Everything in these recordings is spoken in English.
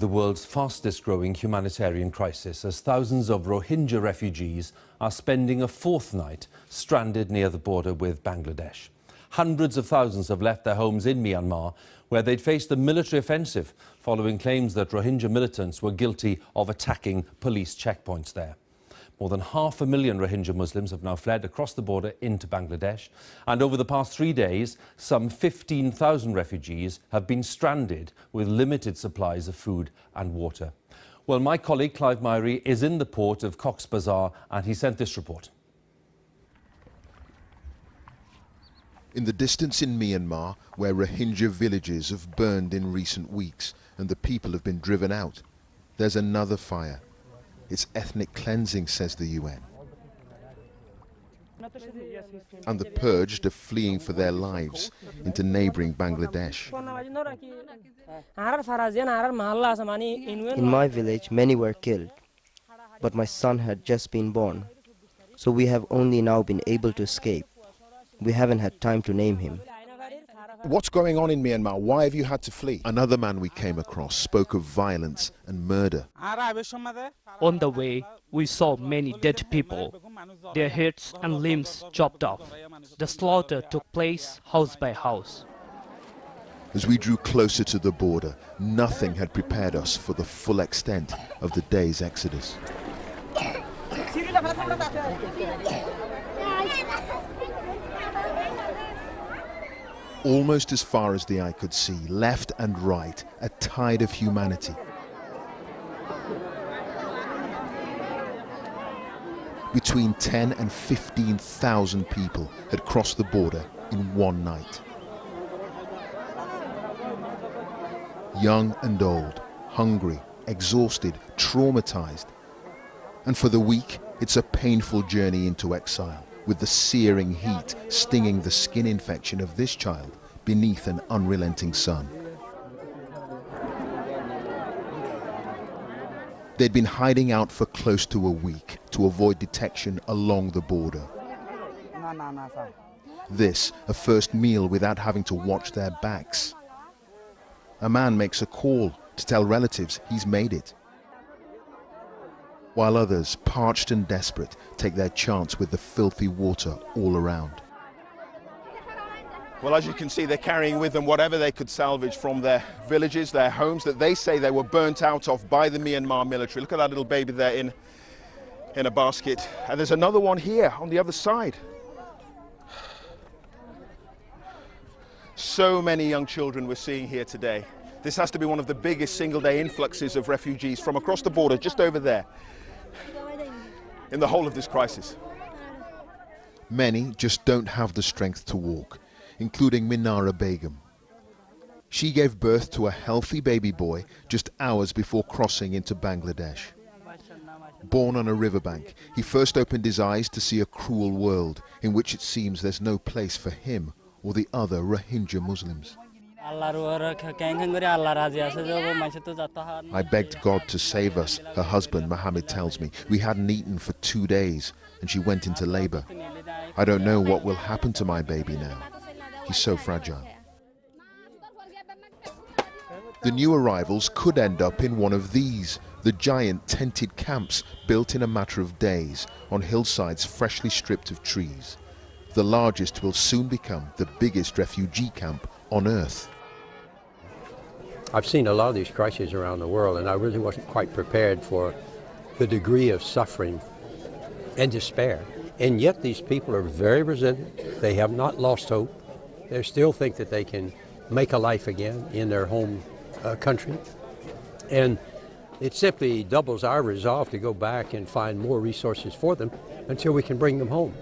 the world's fastest growing humanitarian crisis as thousands of Rohingya refugees are spending a fourth night stranded near the border with Bangladesh. Hundreds of thousands have left their homes in Myanmar, where they'd faced a military offensive following claims that Rohingya militants were guilty of attacking police checkpoints there. More than 500,000 Rohingya Muslims have now fled across the border into Bangladesh, and over the past 3 days, some 15,000 refugees have been stranded with limited supplies of food and water. Well, my colleague Clive Myrie is in the port of Cox's Bazar, and he sent this report. In the distance in Myanmar, where Rohingya villages have burned in recent weeks and the people have been driven out, there's another fire. It's ethnic cleansing, says the UN. And the purged are fleeing for their lives into neighbouring Bangladesh. In my village, many were killed, but my son had just been born, so we have only now been able to escape. We haven't had time to name him. What's going on in Myanmar? Why have you had to flee? Another man we came across spoke of violence and murder. On the way, we saw many dead people, their heads and limbs chopped off. The slaughter took place house by house. As we drew closer to the border, nothing had prepared us for the full extent of the day's exodus. Almost as far as the eye could see, left and right, a tide of humanity. Between 10 and 15,000 people had crossed the border in one night. Young and old, hungry, exhausted, traumatized. And for the weak, it's a painful journey into exile, with the searing heat stinging the skin infection of this child beneath an unrelenting sun. They'd been hiding out for close to a week to avoid detection along the border. This, a first meal without having to watch their backs. A man makes a call to tell relatives he's made it, while others, parched and desperate, take their chance with the filthy water all around. Well, as you can see, they're carrying with them whatever they could salvage from their villages, their homes that they say they were burnt out of by the Myanmar military. Look at that little baby there in a basket. And there's another one here on the other side. So many young children we're seeing here today. This has to be one of the biggest single-day influxes of refugees from across the border, just over there, in the whole of this crisis. Many just don't have the strength to walk, including Minara Begum. She gave birth to a healthy baby boy just hours before crossing into Bangladesh. Born on a riverbank, he first opened his eyes to see a cruel world in which it seems there's no place for him or the other Rohingya Muslims. I begged God to save us, her husband Mohammed tells me. We hadn't eaten for 2 days and she went into labor. I don't know what will happen to my baby now. He's so fragile. The new arrivals could end up in one of these, the giant tented camps built in a matter of days on hillsides freshly stripped of trees. The largest will soon become the biggest refugee camp on earth. I've seen a lot of these crises around the world, and I really wasn't quite prepared for the degree of suffering and despair. And yet these people are very resilient. They have not lost hope. They still think that they can make a life again in their home country. And it simply doubles our resolve to go back and find more resources for them until we can bring them home.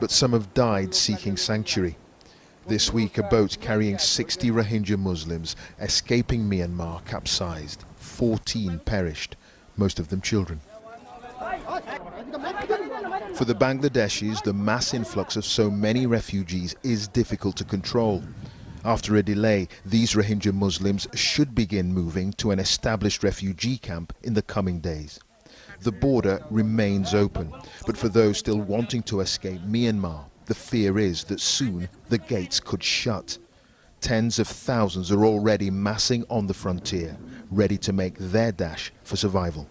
But some have died seeking sanctuary. This week, a boat carrying 60 Rohingya Muslims escaping Myanmar capsized. 14 perished, most of them children. For the Bangladeshis, the mass influx of so many refugees is difficult to control. After a delay, these Rohingya Muslims should begin moving to an established refugee camp in the coming days. The border remains open, but for those still wanting to escape Myanmar, the fear is that soon the gates could shut. Tens of thousands are already massing on the frontier, ready to make their dash for survival.